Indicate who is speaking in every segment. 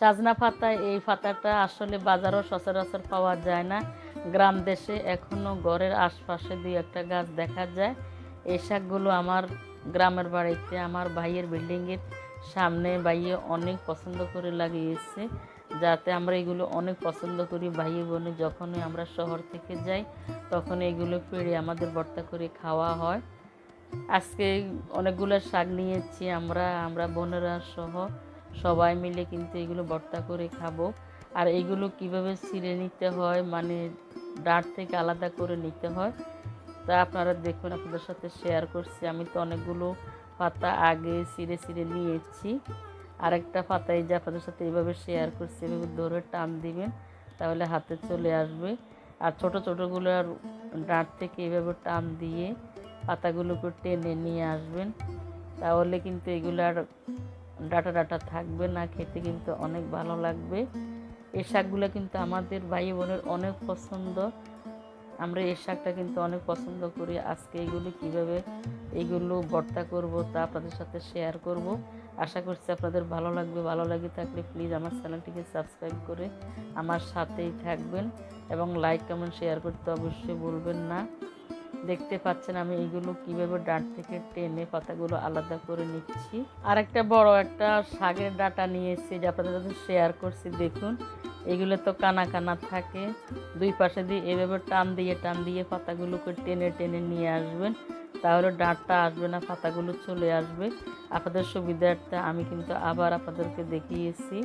Speaker 1: সাজনা পাতা, এই পাতাটা আসলে বাজারও সচরাচর পাওয়া যায় না। গ্রাম দেশে এখনও ঘরের আশপাশে দুই একটা গাছ দেখা যায়। এই শাকগুলো আমার গ্রামের বাড়িতে আমার ভাইয়ের বিল্ডিংয়ের সামনে ভাইয়ে অনেক পছন্দ করে লাগিয়েছে, যাতে আমরা এগুলো অনেক পছন্দ করি। ভাই বোনে যখনই আমরা শহর থেকে যাই তখন এগুলো পেড়ে আমাদের ভর্তা করে খাওয়া হয়। আজকে অনেকগুলো শাক নিয়েছি আমরা বোনেরা সহ সবাই মিলে কিন্তু এগুলো ভর্তা করে খাবো। আর এগুলো কিভাবে ছিঁড়ে নিতে হয়, মানে ডাঁট থেকে আলাদা করে নিতে হয়, তা আপনারা দেখুন, আপনাদের সাথে শেয়ার করছি। আমি তো অনেকগুলো পাতা আগে ছিঁড়ে ছিঁড়ে নিয়েছি। আরেকটা পাতা এই যে আপনাদের সাথে এইভাবে শেয়ার করছি, এভাবে ধরে টান দিবেন তাহলে হাতে চলে আসবে। আর ছোটো ছোটোগুলো আর ডাঁট থেকে এইভাবে টান দিয়ে পাতাগুলোকে টেনে নিয়ে আসবেন, তাহলে কিন্তু এগুলো আর ডাটা ডাটা থাকবে না, খেতে কিন্তু অনেক ভালো লাগবে। এই শাকগুলো কিন্তু আমাদের ভাই বোনের অনেক পছন্দ, আমরা এই শাকটা কিন্তু অনেক পছন্দ করি। আজকে এইগুলো ভর্তা করব তা আপনাদের সাথে শেয়ার করব। আশা করছি আপনাদের ভালো লাগবে। ভালো লাগে থাকলে প্লিজ আমার চ্যানেলটিকে সাবস্ক্রাইব করে আমার সাথেই থাকবেন এবং লাইক কমেন্ট শেয়ার করতে অবশ্যই ভুলবেন না। দেখতে পাচ্ছেন আমি এইগুলো কিভাবে ডাঁট থেকে টেনে পাতাগুলো আলাদা করে নিচ্ছি। আর একটা বড় একটা শাকের ডাঁটা নিয়েছি, যে আপনাদের সাথে শেয়ার করছি। দেখুন এগুলো তো কানা কানা থাকে, দুই পাশে দিয়ে এভাবে টান দিয়ে পাতাগুলোকে টেনে টেনে নিয়ে আসবেন, তাহলে ডাঁটটা আসবে না, পাতাগুলো চলে আসবে। আপনাদের সুবিধার্থে আমি কিন্তু আবার আপনাদেরকে দেখিয়েছি,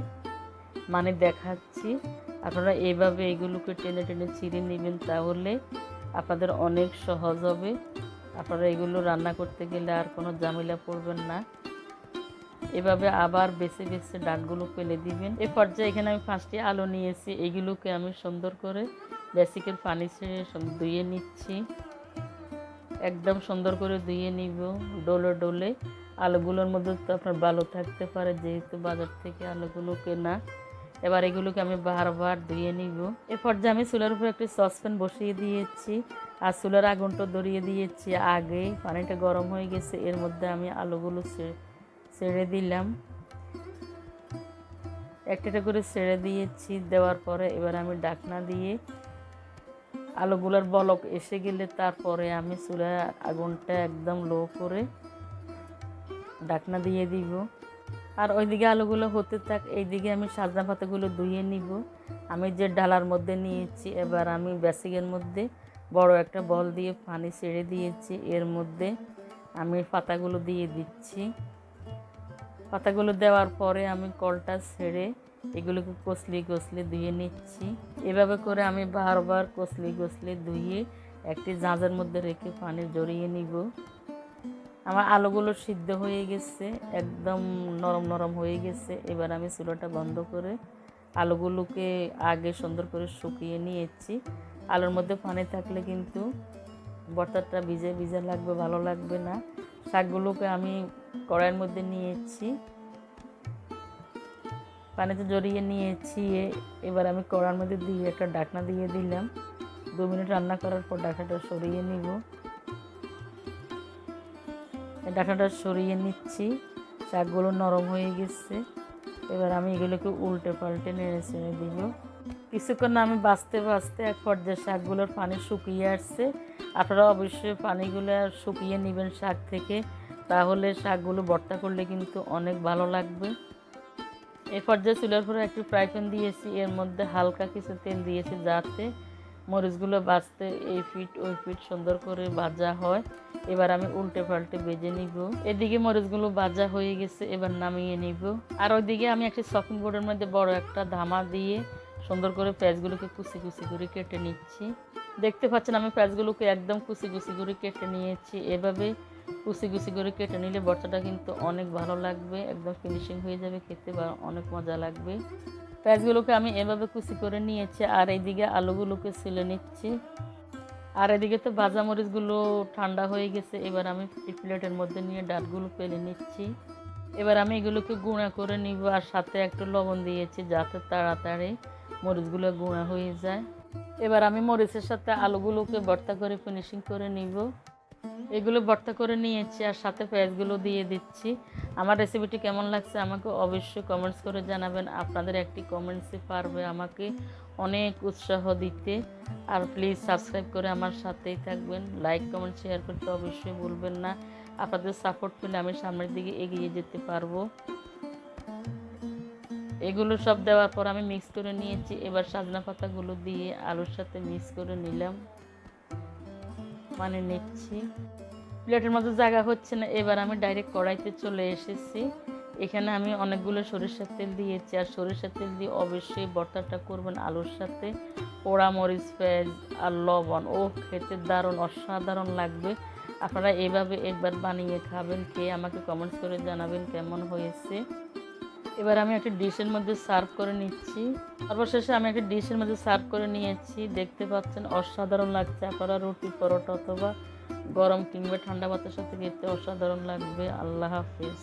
Speaker 1: মানে দেখাচ্ছি। আপনারা এইভাবে এগুলোকে টেনে টেনে ছিঁড়ে নেবেন, তাহলে আপনাদের অনেক সহজ হবে। আপনারা এগুলো রান্না করতে গেলে আর কোনো ঝামেলা পড়বেন না। এভাবে আবার বেছে বেছে ডাঁটগুলো ফেলে দিবেন। এই পর্যায়ে এখানে আমি 5টি আলু নিয়েছি, এইগুলোকে আমি সুন্দর করে বেসিকের পানি ছেড়ে ধুয়ে নিচ্ছি। একদম সুন্দর করে ধুয়ে নিব ডোলে ডোলে। আলুগুলোর মধ্যে তো আপনার ভালো থাকতে পারে, যেহেতু বাজার থেকে আলুগুলো কেনা। এবার এগুলোকে আমি বারবার ধুয়ে নিব। এ পর্যায়ে আমি চুলার উপর একটি সসপ্যান বসিয়ে দিয়েছি আর চুলার আগুনটা ধরিয়ে দিয়েছি আগে। পানিটা গরম হয়ে গেছে, এর মধ্যে আমি আলুগুলো ছেড়ে দিলাম। একটা করে ছেড়ে দিয়েছি, দেওয়ার পরে এবার আমি ঢাকনা দিয়ে আলুগুলোর বলক এসে গেলে তারপরে আমি চুলার আগুনটা একদম লো করে ঢাকনা দিয়ে দিব। আর ওইদিকে আলুগুলো হতে থাক, এইদিকে আমি সাজনা পাতাগুলো ধুয়ে নিব। আমি যে ডালার মধ্যে নিয়েছি, এবার আমি বেসিকের মধ্যে বড় একটা বল দিয়ে পানি ছেড়ে দিয়েছি, এর মধ্যে আমি পাতাগুলো দিয়ে দিচ্ছি। পাতাগুলো দেওয়ার পরে আমি কলটা ছেড়ে এগুলোকে কচলি ধুয়ে নিচ্ছি। এভাবে করে আমি বারবার কচলি ধুয়ে একটি ঝাঁঝের মধ্যে রেখে পানি জড়িয়ে নিব। আমার আলুগুলো সিদ্ধ হয়ে গেছে, একদম নরম নরম হয়ে গেছে। এবার আমি চুলাটা বন্ধ করে আলুগুলোকে আগে সুন্দর করে শুকিয়ে নিয়েছি। আলুর মধ্যে পানি থাকলে কিন্তু ভর্তাটা ভিজে ভিজে লাগবে, ভালো লাগবে না। শাকগুলোকে আমি কড়াইয়ের মধ্যে নিয়েছি, পানিতে জড়িয়ে নিয়েছি। এবার আমি কড়াইয়ের মধ্যে দিয়ে একটা ঢাকনা দিয়ে দিলাম। 2 মিনিট রান্না করার পর ঢাকনাটা সরিয়ে নিব। ঢাকনাটা সরিয়ে নিচ্ছি, শাকগুলো নরম হয়ে গেছে। এবার আমি এগুলোকে উল্টে পাল্টে নেড়ে ছেড়ে দিব। কিছুক্ষণ আমি বাছতে এক পর্যায়ে শাকগুলোর পানি শুকিয়ে আসছে। আপনারা অবশ্যই পানিগুলো শুকিয়ে নেবেন শাক থেকে, তাহলে শাকগুলো ভর্তা করলে কিন্তু অনেক ভালো লাগবে। এই পর্যায়ে চুলার উপরে একটু ফ্রাই প্যান দিয়েছি, এর মধ্যে হালকা কিছু তেল দিয়েছি, যাতে মরিচগুলো ভাজতে এই পিঠ ওই পিঠ সুন্দর করে ভাজা হয়। এবার আমি উল্টে পাল্টে ভেজে নিব। এদিকে মরিচগুলো ভাজা হয়ে গেছে, এবার নামিয়ে নিব। আর ওইদিকে আমি একটি চপিং বোর্ডের মধ্যে বড় একটা ধামা দিয়ে সুন্দর করে পেঁয়াজগুলোকে কুচি করে কেটে নিচ্ছি। দেখতে পাচ্ছেন আমি পেঁয়াজগুলোকে একদম কুচি করে কেটে নিয়েছি। এভাবে কুচি করে কেটে নিলে ভর্তাটা কিন্তু অনেক ভালো লাগবে, একদম ফিনিশিং হয়ে যাবে, খেতে অনেক মজা লাগবে। পেঁয়াজগুলোকে আমি এভাবে কুচি করে নিয়েছি, আর এইদিকে আলুগুলোকে ছিলে নিচ্ছি। আর এদিকে তো ভাজা মরিচগুলো ঠান্ডা হয়ে গেছে। এবার আমি প্লেটের মধ্যে নিয়ে ডাঁটগুলো ফেলে নিচ্ছি। এবার আমি এগুলোকে গুঁড়া করে নিব, আর সাথে একটু লবণ দিয়েছি যাতে তাড়াতাড়ি মরিচগুলো গুঁড়া হয়ে যায়। এবার আমি মরিচের সাথে আলুগুলোকে ভর্তা করে ফিনিশিং করে নিব। এগুলো ভর্তা করে নিয়েছি আর সাথে পেঁয়াজগুলো দিয়ে দিচ্ছি। আমার রেসিপিটি কেমন লাগছে আমাকে অবশ্যই কমেন্টস করে জানাবেন। আপনাদের একটি কমেন্টসই পারবে আমাকে অনেক উৎসাহ দিতে। আর প্লিজ সাবস্ক্রাইব করে আমার সাথেই থাকবেন, লাইক কমেন্ট শেয়ার করতে অবশ্যই ভুলবেন না। আপনাদের সাপোর্ট পেলে আমি সামনের দিকে এগিয়ে যেতে পারবো। এগুলো সব দেওয়ার পর আমি মিক্স করে নিয়েছি। এবার সাজনা পাতাগুলো দিয়ে আলুর সাথে মিক্স করে নিলাম, মানে নিচ্ছি। প্লেটের মধ্যে জায়গা হচ্ছে না, এবার আমি ডাইরেক্ট কড়াইতে চলে এসেছি। এখানে আমি অনেকগুলো সরিষার তেল দিয়েছি, আর সরিষার তেল দিয়ে অবশ্যই ভর্তাটা করবেন আলুর সাথে। পোড়া মরিচ, পেঁয়াজ আর লবণ, ও খেতে দারুণ অসাধারণ লাগবে। আপনারা এইভাবে একবার বানিয়ে খাবেন, খেয়ে আমাকে কমেন্টস করে জানাবেন কেমন হয়েছে। এবার আমি একটা ডিশের মধ্যে সার্ভ করে নিচ্ছি। সর্বশেষে আমি একটা ডিশের মধ্যে সার্ভ করে নিয়েছি। দেখতে পাচ্ছেন অসাধারণ লাগছে। আপনারা রুটি, পরোটা অথবা গরম কিংবা ঠান্ডা ভাতের সাথে খেতে অসাধারণ লাগবে। আল্লাহ হাফিজ।